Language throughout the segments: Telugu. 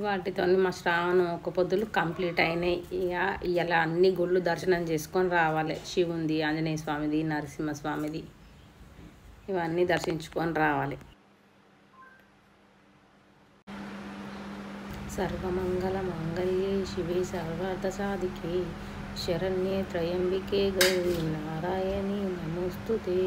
వాటితో మా శ్రావణం ఒక పొద్దులు కంప్లీట్ అయినాయి. ఇక ఇలా అన్ని గుళ్ళు దర్శనం చేసుకొని రావాలి. శివుంది, ఆంజనేయ స్వామిది, నరసింహస్వామిది ఇవన్నీ దర్శించుకొని రావాలి. సర్వమంగళ మంగళ్యే శివే సర్వార్థ సాధికే శరణ్యే త్రయంబికే గౌరీ నారాయణి నమోస్తుతే.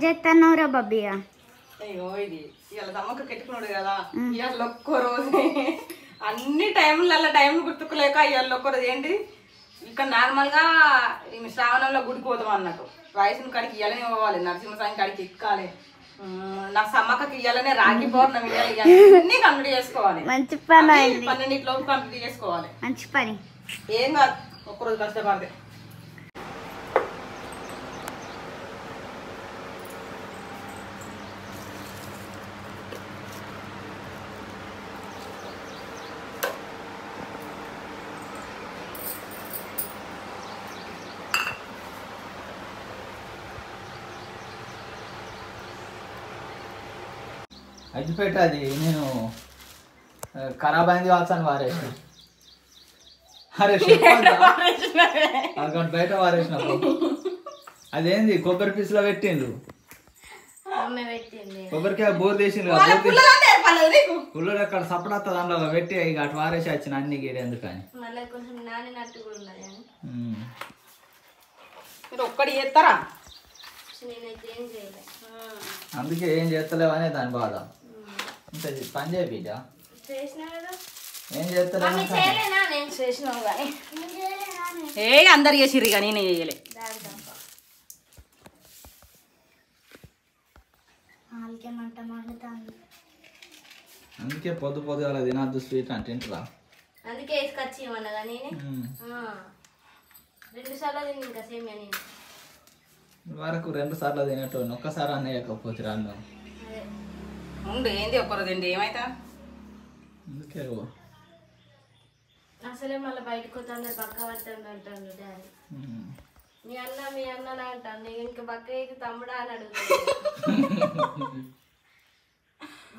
చేస్తున్నావురా బబ్బిగా? అయ్యో ఇది ఇవాళ తమ్మక కెట్టుకున్నాడు కదా, ఇవాళ ఒక్కో రోజు అన్ని టైంలు గుర్తుకోలేక ఇవాళ ఒక్క రోజు ఏంటి ఇక్కడ నార్మల్గా శ్రావణంలో గుడికి పోతాం అన్నట్టు. వయసుని కాడికి ఇవ్వాలనే పోవాలి, నరసింహస్వామి కాడికి ఎక్కాలి, నా సమ్మక్కకి ఇవ్వాలనే రాగి పౌర్ణమి అన్ని కంప్లీట్ చేసుకోవాలి. మంచి పని, 12 కంప్లీట్ చేసుకోవాలి. మంచి పని. ఏం కాదు ఒక్కరోజు కష్టపడితే. అగ్గిపెట్ట అది నేను ఖరాబ్ అయింది కావచ్చు అని వారేసిన. అరే అక్కడ బయట వారేసినప్పుడు అదేంది కొబ్బరి పీసులో పెట్టిండ్రు, కొబ్బరికాయ బోర్ తీసిండ్రు, పుల్లలు అక్కడ సపడత్త దాంట్లో పెట్టి ఇక అటు వారేసి వచ్చిన అన్ని గీడ ఎందుకని. ఒక్కడి చేస్తారా? అందుకే ఏం చేస్తలేవు అనే దాని బాధ. ఇంత పని చేయ ఏం చేస్తలేవు. అందరు చేసిర్రు ఇక నేనే చేయలే. అందుకే పొద్దుగా తినద్దు స్వీట్ అంటే తింటురా. అందుకే వేసుకొచ్చి ఇవ్వన్నదా నేనే 2 సార్లు తిని ఇంకా సేమియా నేను వరకు 2 సార్లు తినేటోని ఒక్కసారి అన్నయ్యకపోతే రాను ఉండు. ఏంది ఒక్కరోజు ఏంటి ఏమైతా అందుకే అసలే మళ్ళీ బయటకు వస్తే అందరు పక్క పడుతుంది అంటాను డాడీ. మీ అన్న అంటాను, ఇంకా పక్క అయితే తమ్ముడా అని అడుగుతాను.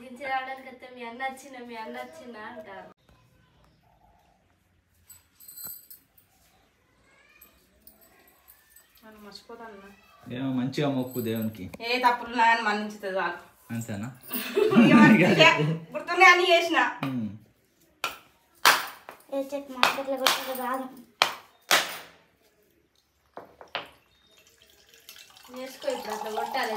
దించి రావడానికి వస్తే మీ అన్న వచ్చిందా అంటారు. మర్చిపోతాను. ఏమో మంచిగా మొక్కు దేవునికి, ఏ తప్పులు నాయని మన్నించుతుంది చాలు. అంతేనా? గుర్తున్నా అన్ని చేసిన నేర్చుకో. ఇప్పుడు అట్లా కొట్టాలి,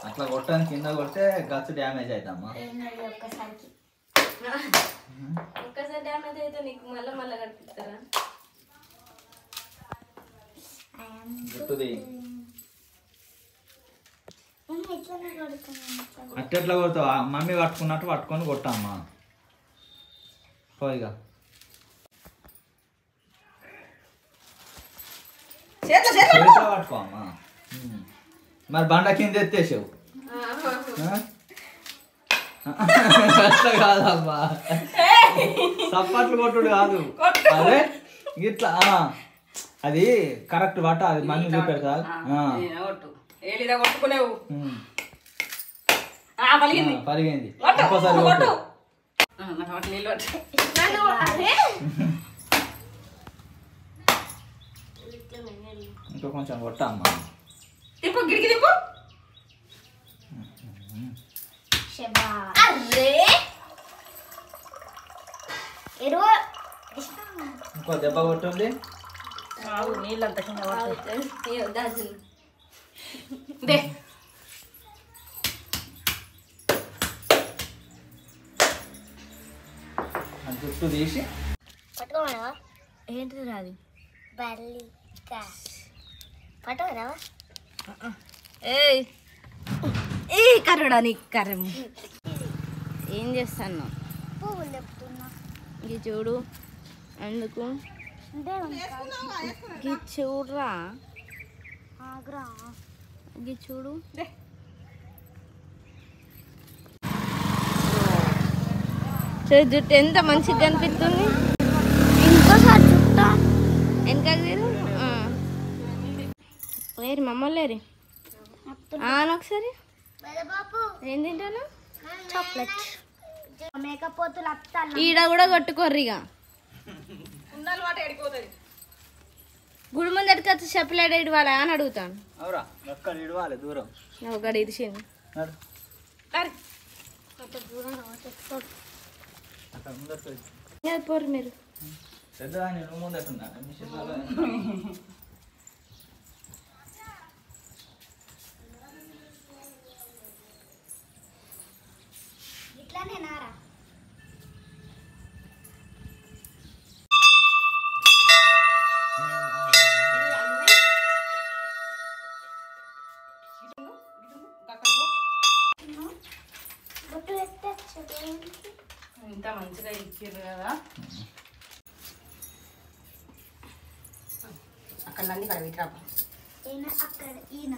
అట్లా కొట్టని కింద కొడితే గచ్చు డ్యామేజ్ అవుతామ్మా. ఒక్కసారి డ్యామేజ్ అయితే నీకు మళ్ళీ కనిపిస్తారా? గుర్తుది అట్టెట్లా కొడతావు? మమ్మీ పట్టుకున్నట్టు పట్టుకొని కొట్టమ్మా. పోయిగా చేతిలో పట్టుకో అమ్మా. మరి బండ కింద ఎత్తేసావు అట్లా కాదమ్మా, సప్పట్లు కొట్టుడు కాదు. అదే ఇట్లా అది కరెక్ట్ పట్ట, అది మమ్మీ చూపెడతా. కొట్టుకునేవు పరిగింది ఇంకో కొంచెం కొట్ట అమ్మా. తిప్పు గిడికి తిప్పు. ఇంకో దెబ్బ కొట్టుంది. నీళ్ళంతా జుట్టు తీసి పట్టుకోమా. ఏంటిది రాది? పట్టుకోరావా? ఏ కర్రడా నీ కర్రం. ఏం చేస్తాను? పువ్వులు చెప్తున్నా. ఇది చూడు. ఎందుకు ఇది చూడరా? ఇది చూడు. జుట్టు ఎంత మంచిగా కనిపిస్తుంది. ఇంకోసారి చుట్టా వెనక వేరు మమ్మల్ని లేరి ఒకసారి ఏం తింటాను చాక్లెట్ ఈడ కూడా కొట్టుకోర్రు ఇక గుడి ముందు ఎట్టుకొచ్చి చెప్పలేడు ఇడవాలా అని అడుగుతాను. ఒకటి ఇరిచింది పోరు మీరు ఇట్లానే నారా ఇంత మంచిగా ఇచ్చారు కదా. అక్కడ నంది ఇక్కడ విట్రా అక్కడ ఈయన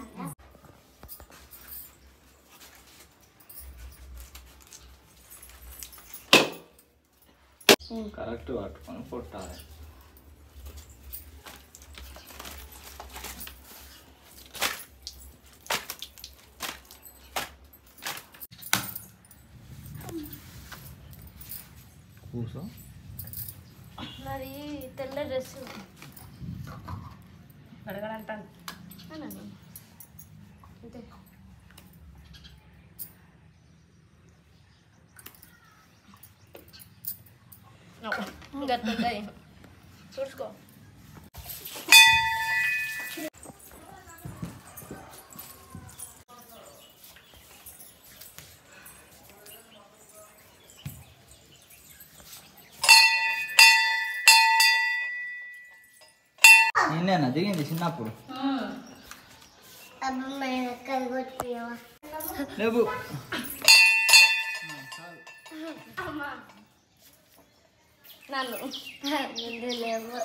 కరెక్ట్ పట్టుకొని కొట్టాలి. కూసో మరి తెల్ల డ్రెస్ అడగడంటాను. అంతే గట్టుంటాయి చూసుకో. నిన్నేనా దిగింది చిన్నప్పుడు? లేవు నన్ను ముందు లేవు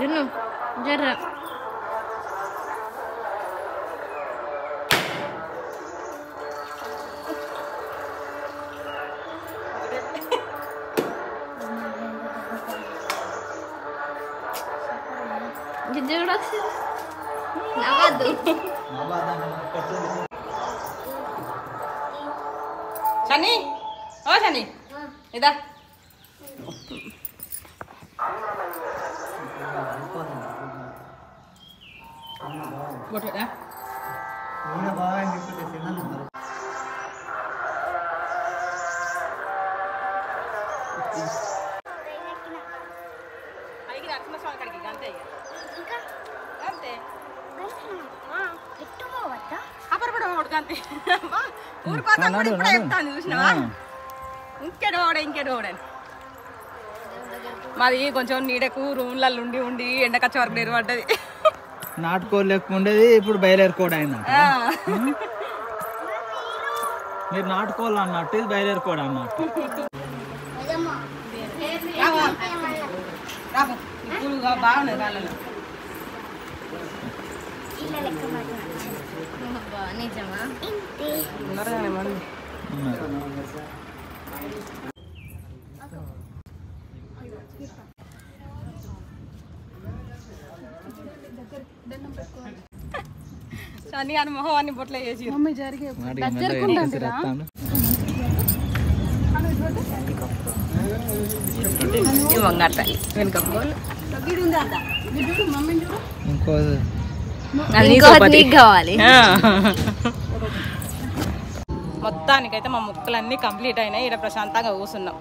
జున్ను జర్ర గిజ్జ కూడా ఒకసారి నవ్వద్దు. శని ఓ శని ఇదా కొట్టడా పైకి నరసింహస్వామి కాడికి అంతే అంతే అపరపడం అంతే ఊరు కోసం కూడా ఇప్పుడే చెప్తాను చూసినావా. ఇంకేడోడని మాది కొంచెం నీడకు రూమ్లలో ఉండి ఉండి ఎండకచ్చ వరకు నీరు పడ్డది. నాటుకోలు లెక్క ఉండేది ఇప్పుడు బయలుదేరుకోడు అయింది. మీరు నాటుకోవాలి అన్నట్టు ఇది బయలుదేరుకోడు అన్నట్టు. బాగున్నాయి రాళ్ళలో నిజమా శని అని మొహం అన్ని బొట్ల వేసి కావాలి. మొత్తానికైతే మా ముక్కలన్నీ కంప్లీట్ అయినాయి. ఇక్కడ ప్రశాంతంగా కూర్చున్నాం.